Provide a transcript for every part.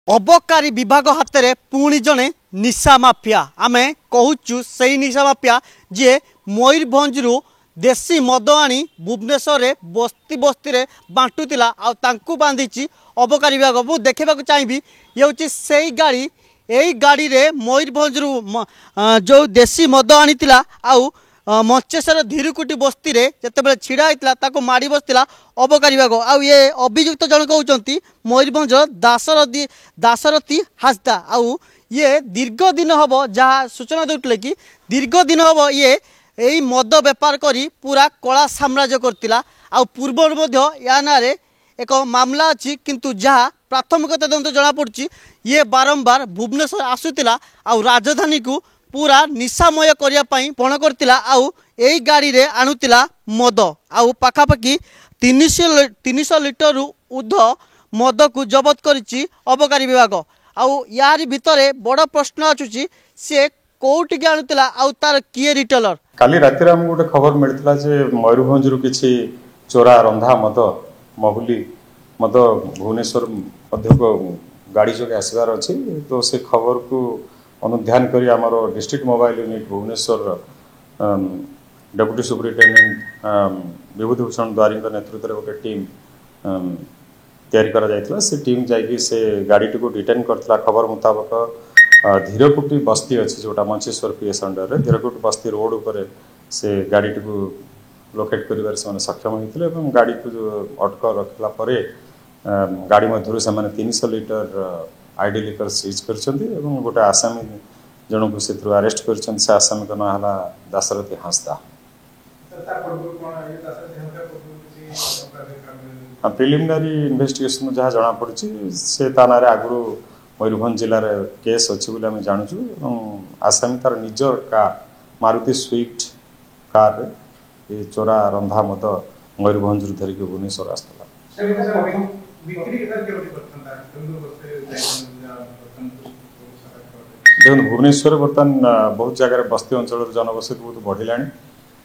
अबकारी विभाग हाथ में पुणी जड़े निशा माफिया आम कहूँ से निशा माफिया जी मयूरभंज देशी मद आनी भुवनेश्वर में बस्ती बस्ती रे बांटुला बांधी अबकारी विभाग मुझे देखा चाहिए ये हूँ से गाड़ी यही गाड़ी रे मयूरभंज जो देशी मद आनी आउ मंचेश्वर धीरुकुटी बस्ती रे जिते छिड़ा होता माड़ी बसला अबकारी विभाग आउ ये अभियुक्त जन कहते मयूरभंज दासरथी हासदा आउ ये दीर्घ दिन हम जहाँ सूचना देते कि दीर्घ दिन हम ये यही मद बेपार करी पूरा कला साम्राज्य करतिला आउ पूर्व या ना एक मामला अच्छी किंतु जहाँ प्राथमिक तदंत जना पड़ी ये बारंबार भुवनेश्वर आसूला आउ राजधानी को पूरा निशामय करने पण करतिला आउ यही गाड़ी रे आणुतिला मद आउ पाखापाखि 300 लिटर ऊर्ध मद को जबत करिछि अबकारी विभाग आउ यार भितर बड़ प्रश्न आछुछि से कोउटी के आणुतिला आउ तार किए रिटेलर काली राति आम गोटे खबर मिलता जे मयूरभंज किसी चोरा रंधा मद महुली मद भुवनेश्वर गाड़ी जोगे आसबार अच्छी तो से खबर को अनुध्यान करी आमर district mobile unit Bhubaneswar deputy superintendent Bibhutibhushan Dwari नेतृत्व में गोटे टीम तैयारी करा जायतिला से टीम जाइए से गाड़ी को डिटेन करथिला खबर मुताबक धीरकुटी बस्ती अच्छी जोटा मंचेश्वर पीएस अंडर रे धीरकुटी बस्ती रोड उपर से गाड़ी को लोकेट कर सक्षम होते गाड़ी को जो अटक रखला परे गाड़ी मध्य से 300 लिटर आईडी लिकर सीज कर गोटे आसामी जन को से अरेस्ट कर आसामी का नाम है दासरथी हासदा प्रिलिमिनारी इन्वेस्टिगेशन जहाँ जना पड़ी से ना आगु मयूरभंज जिले में केस अच्छी बोली आम जानूँ आसामी तार निजर कार मारुति स्विफ्ट कार ये चोरा रंधा मद मयूरभंज धरिक भुवनेश्वर आसला देखो भुवनेश्वर बर्तमान बहुत जगह बस्ती अंचल जनबसति बहुत बढ़ला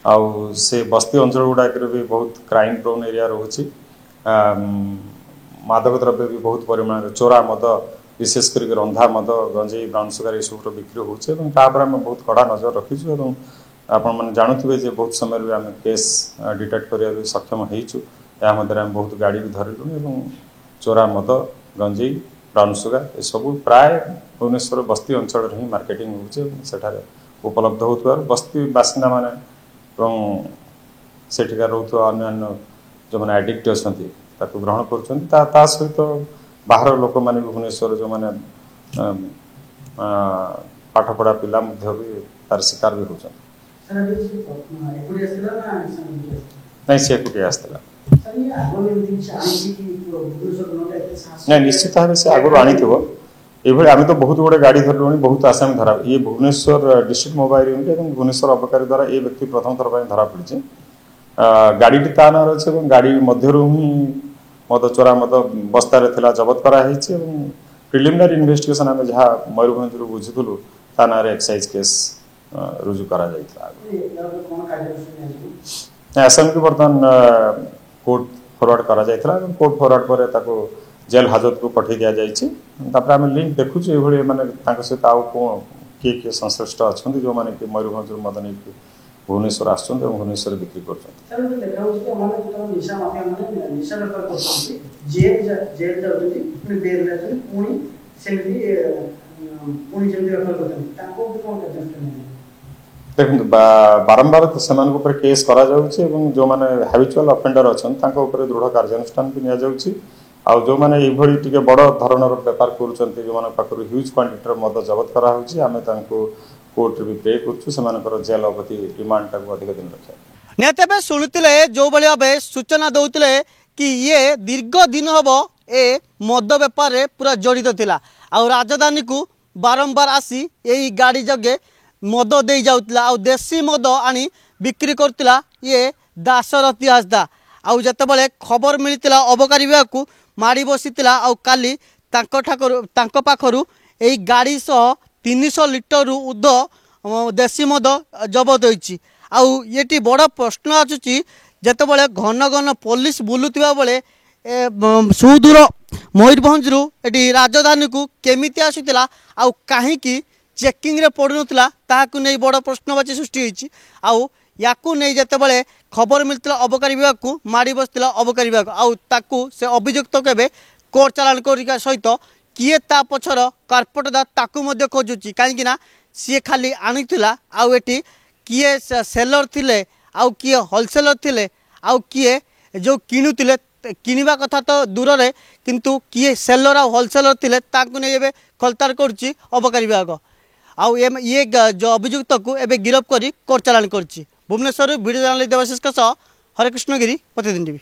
आउ से बस्ती अंचल गुड़ाक भी बहुत क्राइम प्रोन एरिया रोचे मादक द्रव्य भी बहुत परिमाण चोरा मद विशेष करके रंधा मद गंजेई ब्राउन सुगर ये सब बिक्री होचे बहुत कड़ा नजर रखीचु आपण मैंने जानूे जे बहुत समय भी आम केस डिटेक्ट कर सक्षम होइचु या मध्य बहुत गाड़ी भी धरलु चोरा मद गंजेई ब्राउन सुगर ये सब प्राय भुवनेश्वर बस्ती अंचल ही मार्केटिंग होठार उपलब्ध होता बस्ती बासिंदा माने सेठिका रोथुवा अन्य जो मैंने एडिक्ट अच्छा ग्रहण कर सहित बाहर लोक मैंने भुवनेश्वर जो मैंने पाठ पढ़ा पिला भी तार शिकार भी होती नहीं सी एकुटिया आसला नहीं निश्चित भाव से आगुरी आनी ये आम तो बहुत गुड़े गाड़ी धरलु बहुत आसामी धरा ये भुवनेश्वर डिस्ट्रिक्ट मोबाइल यूनिट और भुवनेश्वर अबकारी द्वारा ये व्यक्ति प्रथम थर पर धरा पड़ी गाड़ी ता ना अच्छे गाड़ी मध्य ही मद चोरा मद बस्तार जबत कराई प्रिलिमिनारी इन्वेस्टिगेशन आम जहाँ मयूरभंज बुझुलु ता ना एक्साइज केस रुजु करा आसामी को बर्तमान कोर्ट फरवर्ड करा कोर्ट फरवर्ड पर जेल हाजत को पठे दि जाए आम लिंक देखु ये माने सहित आउ किए किए संश्लिष्ट अच्छा जो मैंने कि मयूरभंज मद नहीं भुवनेश्वर आस भुवनेश्वर बिक्री कर देखो बारंबार से केस करा जो मैंने हैबिचुअल अफेंडर अच्छा दृढ़ कार्यानुष्ठान भी नि आउ जो मैंने ये बड़ धरणर बेपार कर जो पाखर ह्यूज क्वांटिटर मद जबत कराऊँ कोर्ट भी पे कर जेल अवधि रिमांड टाक अधिक दिन रखा निहत शुणुते जो भाव सूचना दौते कि ये दीर्घ दिन हम ए मद बेपार पूरा जड़ित थिला आउ राजधानी को बारंबार आसी यही गाड़ी जगे मद दे जाउतला आउ देशी मद आनी बिक्री करतिला ये दासरथी हासदा आउ जतबले खबर मिलतिला अबकारी विभाग को माड़ी बसीतिला आउ काली तांको पाखरु एई गाड़ी सह 300 लिटर ऊर्ध देशी मद जबत होइछि आउ येटी बड़ प्रश्न आछुछि जतबले घन घन पुलिस बुलुतिबा बेले सुदूर ମୟୂରଭଞ୍ଜରୁ ଏଠି ରାଜଧାନୀକୁ କେମିତି ଆସୁଥିଲା ଆଉ କାହିଁକି ଚେକିଂରେ ପଡ଼ୁନଥିଲା ତାହାକୁ ନେଇ ବଡ଼ ପ୍ରଶ୍ନବାଚୀ ସୃଷ୍ଟି ହୋଇଛି। ଆଉ ୟାକୁ ନେଇ ଯେତେବେଳେ ଖବର ମିଳିଥିଲା ଅବକାରୀ ବିଭାଗକୁ ମାଡ଼ି ବସିଥିଲା ଅବକାରୀ ବିଭାଗ ଆଉ ତାକୁ ସେ ଅଭିଯୁକ୍ତକୁ ଏବେ କୋର୍ଟ ଚାଲାଣ କରିବା ସହିତ କିଏ ତା ପଛର କର୍ପଟଦା ତାକୁ ମଧ୍ୟ ଖୋଜୁଛି କାହିଁକି ନା ସିଏ ଖାଲି ଆଣିଥିଲା ଆଉ ଏଠି କିଏ ସେଲର ଥିଲେ ଆଉ କିଏ ହୋଲସେଲର ଥିଲେ ଆଉ କିଏ ଯେଉଁ କିଣୁଥିଲେ କିଣିବା କଥା ତ ଦୂରରେ କିନ୍ତୁ କିଏ ସେଲର ଆଉ ହୋଲସେଲର ଥିଲେ ତାଙ୍କୁ ନେଇ ଏବେ ଖୋଲତାଡ଼ କରୁଛି ଅବକାରୀ ବିଭାଗ। ଆଉ ଇଏ ଯେଉଁ ଅଭିଯୁକ୍ତକୁ ଏବେ ଗିରଫ କରି କୋର୍ଟ ଚାଲାଣ କରିଛି। ଭୁବନେଶ୍ୱରରୁ ଭିଡ଼ିଓ ଜର୍ଣ୍ଣାଲିଷ୍ଟ ଦେବାଶିଷଙ୍କ ସହ ହରେକୃଷ୍ଣ ଗିରି, ପ୍ରତିଦିନ ଟିଭି।